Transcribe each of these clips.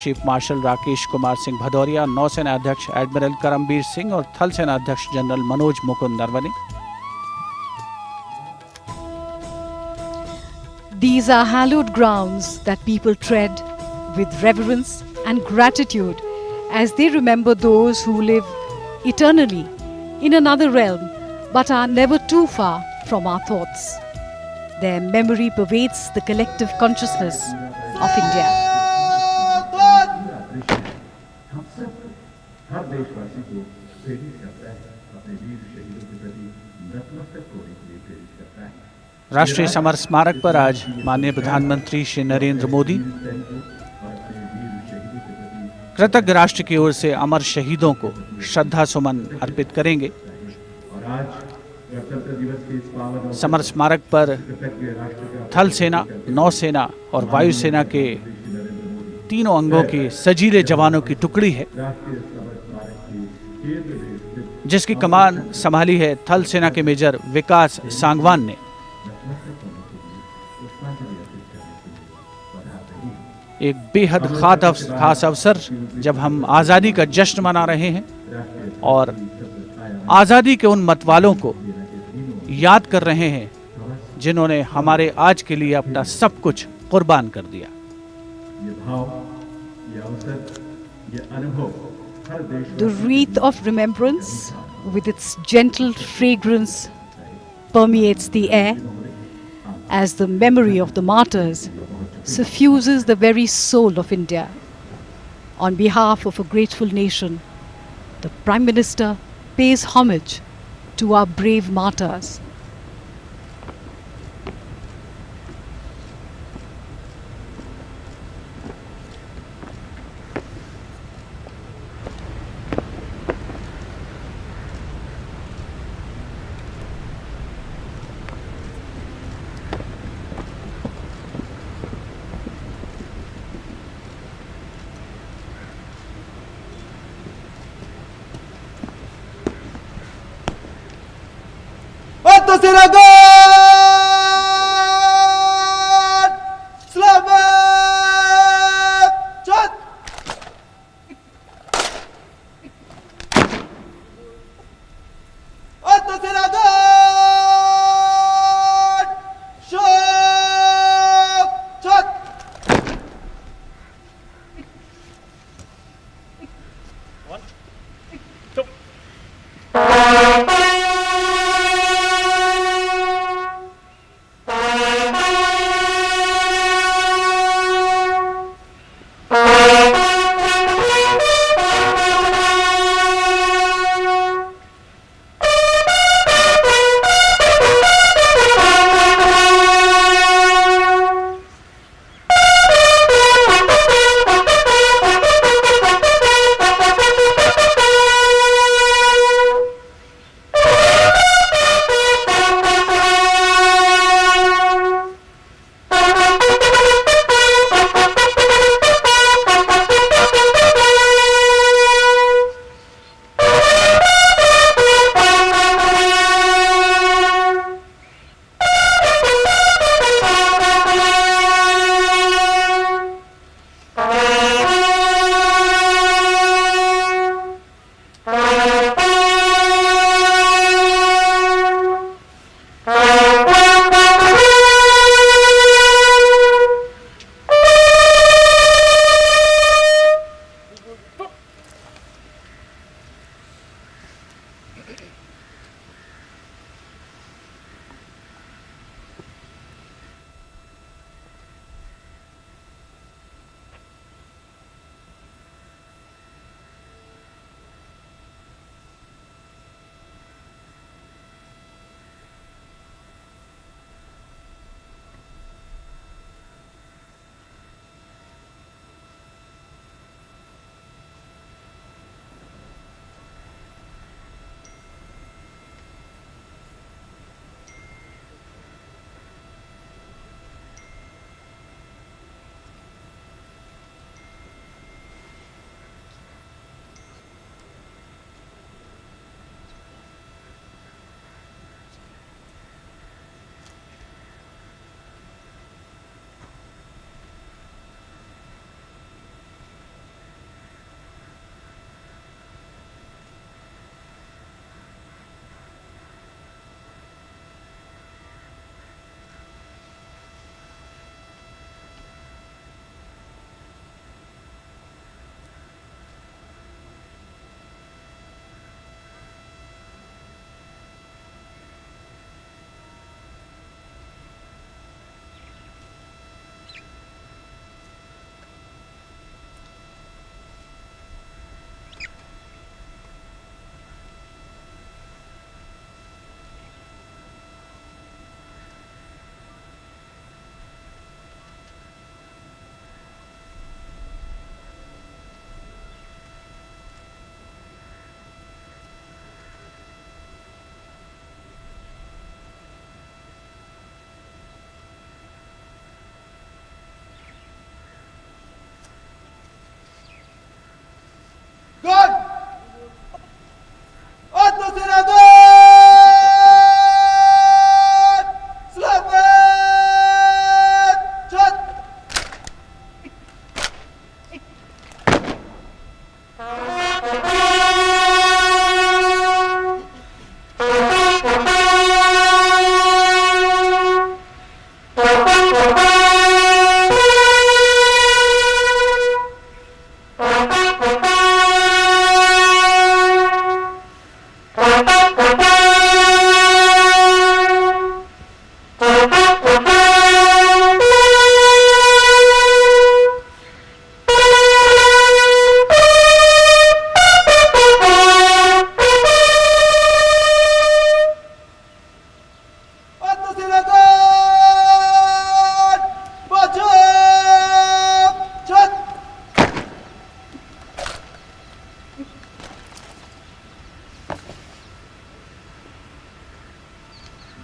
Chief marshal Rakesh Kumar Singh Bhadauria, नौसेना अध्यक्ष admiral Karambir Singh और थल सेना अध्यक्ष general Manoj Mukund Naravane. These are hallowed grounds that people tread with reverence and gratitude as they remember those who live eternally in another realm but are never too far from our thoughts. Their memory pervades the collective consciousness of India. हर देशवासी को प्रेरित करता है, अपने वीर शहीदों के प्रति नतमस्तक होने के लिए प्रेरित करता है। राष्ट्रीय समर स्मारक पर आज माननीय प्रधानमंत्री श्री नरेंद्र मोदी कृतज्ञ राष्ट्र की ओर से अमर शहीदों को श्रद्धा सुमन अर्पित करेंगे। समर स्मारक पर थल सेना, नौसेना और वायुसेना के तीनों अंगों के सजीले जवानों की टुकड़ी है जिसकी कमान संभाली है थल सेना के मेजर विकास सांगवान ने। एक बेहद खास अवसर जब हम आज़ादी का जश्न मना रहे हैं और आज़ादी के उन मतवालों को याद कर रहे हैं जिन्होंने हमारे आज के लिए अपना सब कुछ कुर्बान कर दिया। The wreath of remembrance with its gentle fragrance permeates the air as the memory of the martyrs suffuses the very soul of India. On behalf of a grateful nation, the Prime Minister pays homage to our brave martyrs.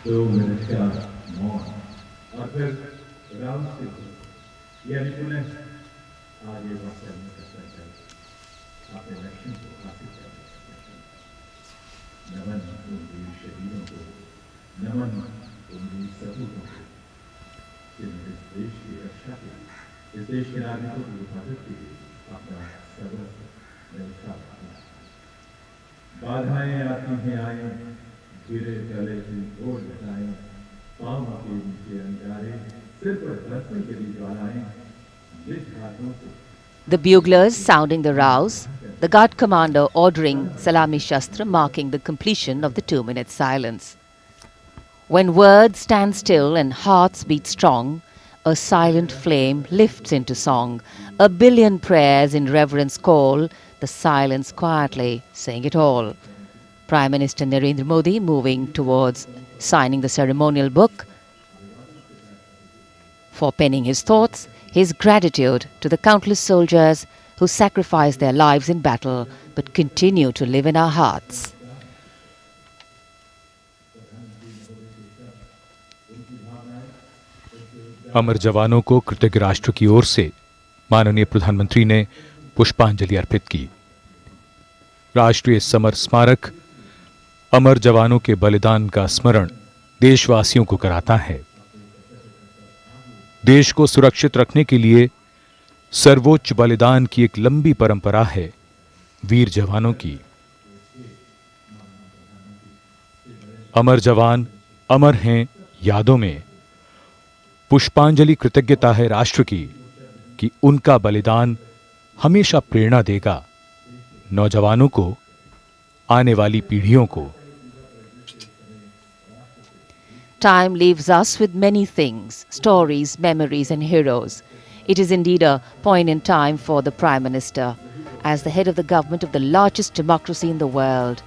2 minute का मौन और फिर राम से यानी पुनः आगे बढ़ चलने का संकल्प, अपने लक्ष्य को हासिल करने का संकल्प। नमन उन वीर शहीदों को, नमन उन वीर सपूतों को जिन्होंने इस देश की रक्षा के लिए, इस देश के नागरिकों की हिफाजत के लिए अपना सर्वस्व न्यौछावर किया। बाधाएं आती हैं आए, गिरे गले की ओर घटाएं, पाँव के नीचे अंगारे, सिर पर बरसने के लिए ज्वालाएं, जिस हाथों से The buglers sounding the rouse, the guard commander ordering Salami Shastra, marking the completion of the 2-minute silence. When words stand still and hearts beat strong, a silent flame lifts into song. A billion prayers in reverence call, the silence quietly saying it all. Prime Minister Narendra Modi moving towards signing the ceremonial book. For penning his thoughts, his gratitude to the countless soldiers who sacrificed their lives in battle but continue to live in our hearts. अमर जवानों को कृतज्ञ राष्ट्र की ओर से माननीय प्रधानमंत्री ने पुष्पांजलि अर्पित की। राष्ट्रीय समर स्मारक अमर जवानों के बलिदान का स्मरण देशवासियों को कराता है। देश को सुरक्षित रखने के लिए सर्वोच्च बलिदान की एक लंबी परंपरा है वीर जवानों की। अमर जवान अमर हैं यादों में। पुष्पांजलि कृतज्ञता है राष्ट्र की कि उनका बलिदान हमेशा प्रेरणा देगा नौजवानों को, आने वाली पीढ़ियों को। Time leaves us with many things, stories, memories and heroes. It is indeed a poignant time for the Prime Minister, as the head of the government of the largest democracy in the world,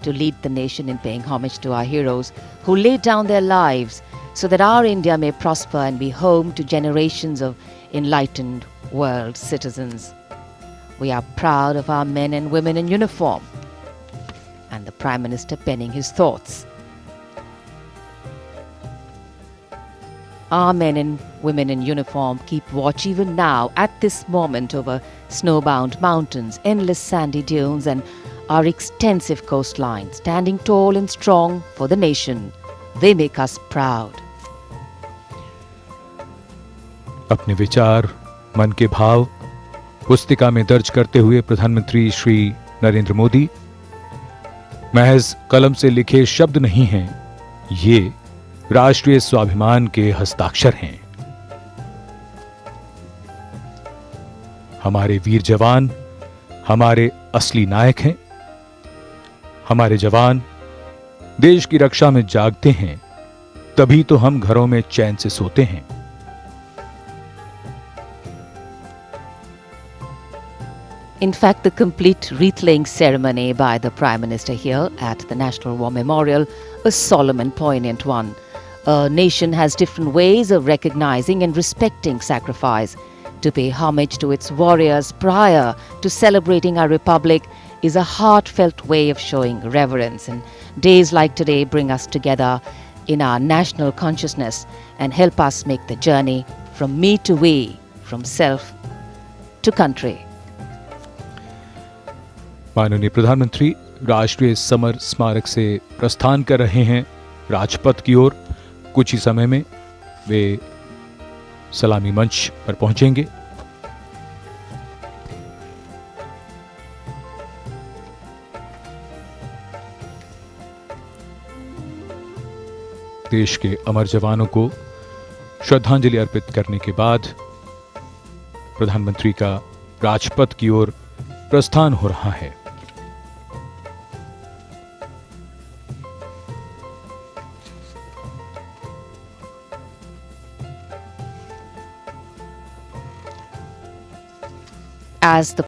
to lead the nation in paying homage to our heroes who laid down their lives so that our India may prosper and be home to generations of enlightened world citizens. We are proud of our men and women in uniform, and the Prime Minister penning his thoughts. Our men and women in uniform keep watch even now at this moment over snowbound mountains, endless sandy dunes and our extensive coastline, standing tall and strong for the nation. They make us proud. अपने विचार, मन के भाव पुस्तिका में दर्ज करते हुए प्रधानमंत्री श्री नरेंद्र मोदी, महज कलम से लिखे शब्द नहीं हैं, ये राष्ट्रीय स्वाभिमान के हस्ताक्षर हैं। हमारे वीर जवान हमारे असली नायक हैं। हमारे जवान देश की रक्षा में जागते हैं, तभी तो हम घरों में चैन से सोते हैं। In fact, the complete wreath-laying ceremony by the Prime Minister here at the National War Memorial, a solemn and poignant one. A nation has different ways of recognizing and respecting sacrifice. To pay homage to its warriors prior to celebrating our republic is a heartfelt way of showing reverence. And days like today bring us together in our national consciousness and help us make the journey from me to we, from self to country. माननीय प्रधानमंत्री राष्ट्रीय summer स्मारक से प्रस्थान कर रहे हैं राजपथ की ओर। कुछ ही समय में वे सलामी मंच पर पहुंचेंगे। देश के अमर जवानों को श्रद्धांजलि अर्पित करने के बाद प्रधानमंत्री का राजपथ की ओर प्रस्थान हो रहा है। As the